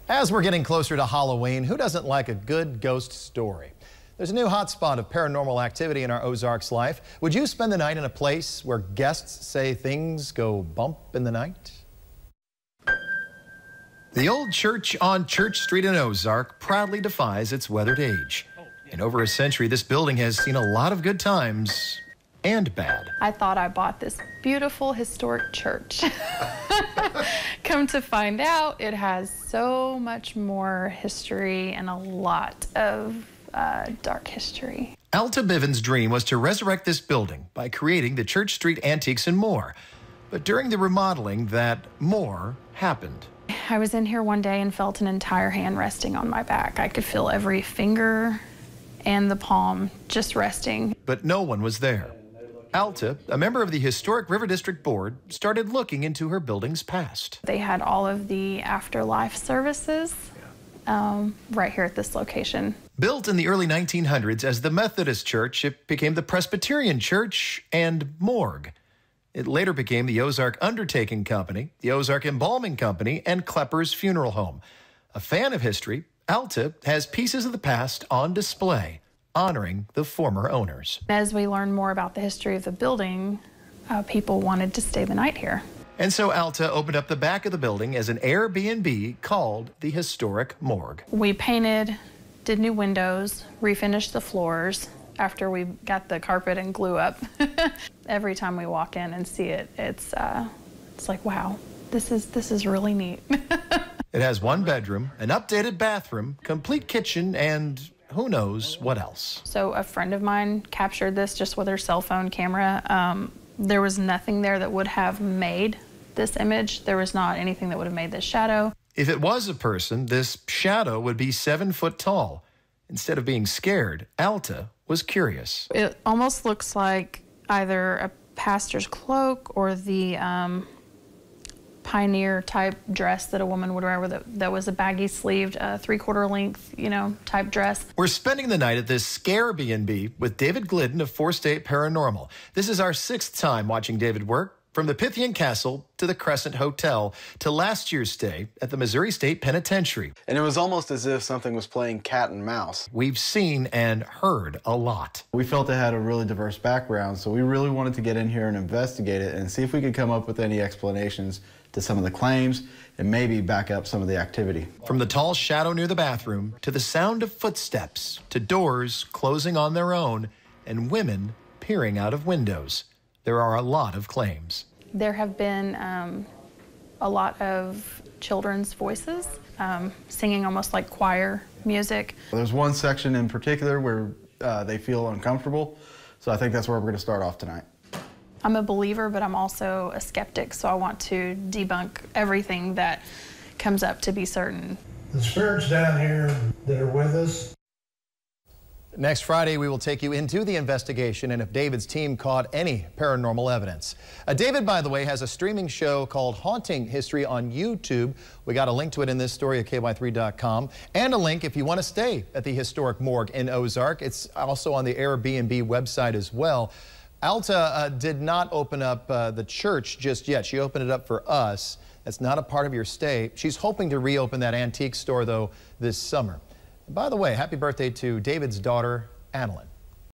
As we're getting closer to Halloween, who doesn't like a good ghost story? There's a new hotspot of paranormal activity in our Ozarks life. Would you spend the night in a place where guests say things go bump in the night? The old church on Church Street in Ozark proudly defies its weathered age. In over a century, this building has seen a lot of good times and bad. I thought I bought this beautiful historic church. Come to find out, it has so much more history and a lot of dark history. Alta Bivens' dream was to resurrect this building by creating the Church Street Antiques and More. But during the remodeling, that more happened. I was in here one day and felt an entire hand resting on my back. I could feel every finger and the palm just resting. But no one was there. Alta, a member of the Historic River District Board, started looking into her building's past. They had all of the afterlife services right here at this location. Built in the early 1900s as the Methodist Church, it became the Presbyterian Church and Morgue. It later became the Ozark Undertaking Company, the Ozark Embalming Company, and Klepper's Funeral Home. A fan of history, Alta has pieces of the past on display, honoring the former owners. As we learned more about the history of the building, people wanted to stay the night here. And so Alta opened up the back of the building as an Airbnb called the Historic Morgue. We painted, did new windows, refinished the floors after we got the carpet and glue up. Every time we walk in and see it, it's like, wow, this is really neat. It has one bedroom, an updated bathroom, complete kitchen, and who knows what else. So a friend of mine captured this just with her cell phone camera. There was nothing there that would have made this image. There was not anything that would have made this shadow. If it was a person, this shadow would be 7 foot tall. Instead of being scared, Alta was curious. It almost looks like either a pastor's cloak or the pioneer type dress that a woman would wear that was a baggy sleeved, 3/4 length, type dress. We're spending the night at this Scare B&B with David Glidden of 4-State Paranormal. This is our 6th time watching David work, from the Pythian Castle to the Crescent Hotel to last year's stay at the Missouri State Penitentiary. And it was almost as if something was playing cat and mouse. We've seen and heard a lot. We felt it had a really diverse background, so we really wanted to get in here and investigate it and see if we could come up with any explanations to some of the claims and maybe back up some of the activity. From the tall shadow near the bathroom to the sound of footsteps to doors closing on their own and women peering out of windows, there are a lot of claims. There have been a lot of children's voices singing almost like choir music. There's one section in particular where they feel uncomfortable, so I think that's where we're going to start off tonight. I'm a believer, but I'm also a skeptic, so I want to debunk everything that comes up to be certain. The spirits down here that are with us. Next Friday, we will take you into the investigation and if David's team caught any paranormal evidence. David, by the way, has a streaming show called Haunting History on YouTube. We got a link to it in this story at ky3.com and a link if you want to stay at the Historic Morgue in Ozark. It's also on the Airbnb website as well. Alta did not open up the church just yet. She opened it up for us. That's not a part of your stay. She's hoping to reopen that antique store, though, this summer. By the way, happy birthday to David's daughter, Annalyn.